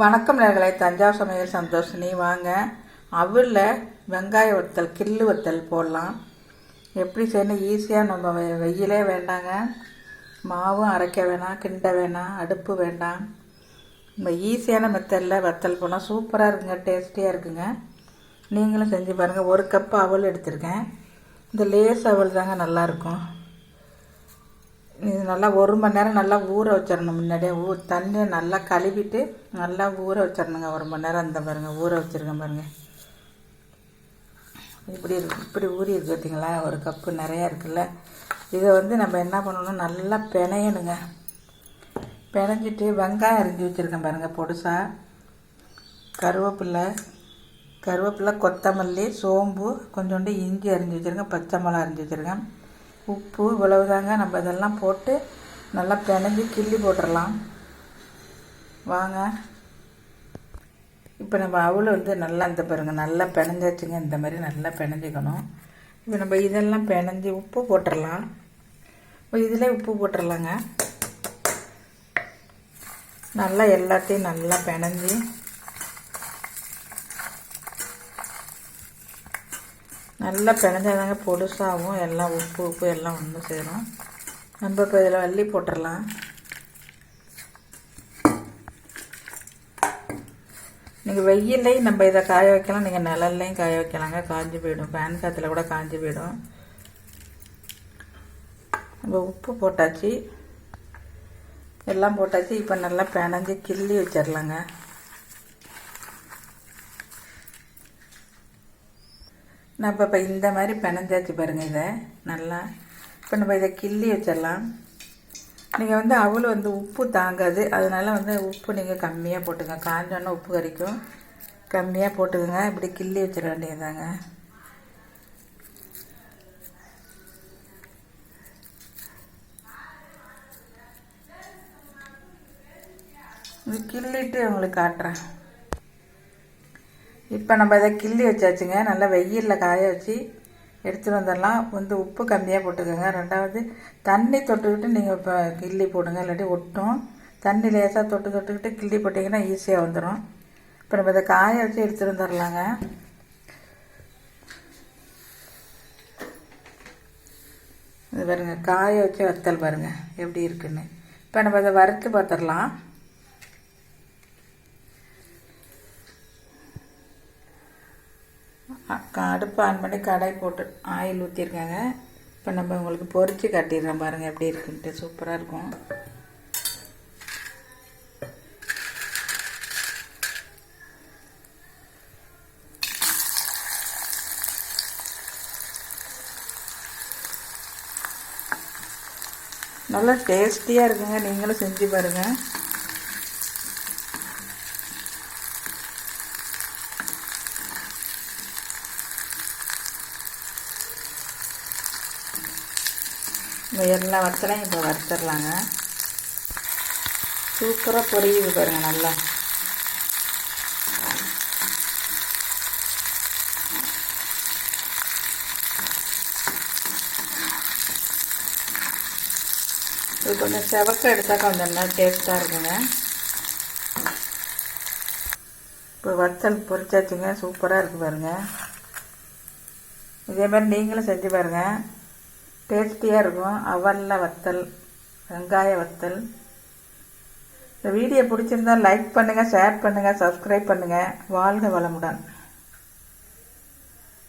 வணக்கம் நேயர்களே, தஞ்சாவூர் சமையல் சந்தோஷினி. வாங்க அவலில் வெங்காய வத்தல், கிள்ளு வத்தல் போடலாம். எப்படி செய்யணும் ஈஸியாக. நம்ம வெயிலே வேண்டாங்க, மாவும் அரைக்க வேணாம், கிண்ட வேணாம், அடுப்பு வேண்டாம். நம்ம ஈஸியான மெத்தடில் வத்தல் போடலாம். சூப்பராக இருக்குங்க, டேஸ்டியாக இருக்குங்க. நீங்களும் செஞ்சு பாருங்கள். 1 கப்பு அவல் எடுத்திருக்கேன். இந்த லேஸ் அவல் தாங்க நல்லாயிருக்கும். இது நல்லா 1 மணி நேரம் நல்லா ஊற வச்சிடணும். முன்னாடியே தண்ணியை நல்லா கழுவிட்டு நல்லா ஊற வச்சிடணுங்க. 1 மணி நேரம் அந்த பாருங்கள், ஊற வச்சுருக்கேன் பாருங்கள். இப்படி ஊறி இருக்கு பார்த்தீங்களா? 1 கப்பு நிறையா இருக்குல்ல. இதை நம்ம என்ன பண்ணணும், நல்லா பிணையணுங்க. பிணைஞ்சிட்டு வெங்காயம் அரிஞ்சு வச்சுருக்கேன் பாருங்கள் பொடுசாக. கருவேப்பிலை, கொத்தமல்லி, சோம்பு, கொஞ்சோண்டு இஞ்சி அரிஞ்சு வச்சுருக்கேன். பச்சை மிளகா அரிஞ்சு வச்சுருக்கேன். உப்பு, இவ்வளவுதாங்க. நம்ம இதெல்லாம் போட்டு நல்லா பிணைஞ்சி கிள்ளி போட்டுடலாம். வாங்க. இப்போ நம்ம அவளை நல்லா இந்த பாருங்கள், நல்லா பிணைஞ்சாச்சுங்க. இந்த மாதிரி நல்லா பிணைஞ்சிக்கணும். இப்போ நம்ம இதெல்லாம் பிணைஞ்சி உப்பு போட்டுடலாம். இதில் உப்பு போட்டுடலாங்க. நல்லா எல்லாத்தையும் நல்லா பிணைஞ்சி நல்லா பிணைஞ்சாதாங்க பொடுசாகவும் எல்லாம் உப்பு எல்லாம் ஒன்று சேரும். நம்ம இப்போ இதில் அள்ளி போட்டுடலாம். நீங்கள் வெயிலையும் நம்ம இதை காய வைக்கலாம், நீங்கள் நிழல்லையும் காய வைக்கலாங்க. காஞ்சி போயிடும், ஃபேன் காற்றுல கூட காஞ்சி போயிடும். நம்ம உப்பு போட்டாச்சு, எல்லாம் போட்டாச்சு. இப்போ நல்லா பிணைஞ்சி கிள்ளி வச்சிடலாங்க. நம்ம இப்போ இந்த மாதிரி பிணைஞ்சாச்சு பாருங்கள். இதை நல்லா இப்போ நம்ம இதை கிள்ளி வச்சிடலாம். நீங்கள் அவள் உப்பு தாங்காது, அதனால் உப்பு நீங்கள் கம்மியாக போட்டுங்க. காஞ்சோன்னா உப்பு கறிக்கும், கம்மியாக போட்டுக்கோங்க. இப்படி கிள்ளி வச்சிட வேண்டியதாங்க. இது கிள்ளிட்டு உங்களுக்கு காட்டுறேன். இப்போ நம்ம இதை கிள்ளி வச்சாச்சுங்க. நல்லா வெயிலில் காய வச்சு எடுத்துகிட்டு வந்துடலாம். உப்பு கம்மியாக போட்டுக்கோங்க. 2வது தண்ணி தொட்டுக்கிட்டு நீங்கள் இப்போ கிள்ளி போடுங்க, இல்லாட்டி ஒட்டும். தண்ணி லேசாக தொட்டுக்கிட்டு கிள்ளி போட்டிங்கன்னா ஈஸியாக வந்துடும். இப்போ நம்ம இதை காய வச்சு எடுத்துகிட்டு வந்துடலாங்க. இது பாருங்கள், காய வச்சு வத்தல் பாருங்கள் எப்படி இருக்குன்னு. இப்போ நம்ம இதை வறுத்து பார்த்துடலாம். அடுப்பு ஆன் பண்ணி கடாய் போட்டு ஆயில் ஊற்றிருக்காங்க. இப்போ நம்ம உங்களுக்கு பொரித்து காட்டிடுறோம் பாருங்கள் எப்படி இருக்குன்ட்டு. சூப்பராக இருக்கும். நல்லா டேஸ்டியாக இருக்குங்க. நீங்களும் செஞ்சு பாருங்கள். எல்லா வத்தலையும் இப்போ வறுத்துடலாங்க. சூப்பராக பொரியுது பாருங்கள் நல்லா. இது கொஞ்சம் செவக்க எடுத்தாக்கா கொஞ்சம் நல்லா டேஸ்ட்டாக இருக்குங்க. இப்போ வத்தல் பொரிச்சாச்சுங்க. சூப்பராக இருக்குது பாருங்கள். இதே மாதிரி நீங்களும் செஞ்சு பாருங்கள், டேஸ்டியாக இருக்கும். அவலில் வத்தல், வெங்காய வத்தல். இந்த வீடியோ பிடிச்சிருந்தால் லைக் பண்ணுங்கள், ஷேர் பண்ணுங்கள், சப்ஸ்கிரைப் பண்ணுங்கள். வாழ்க வளமுடன்.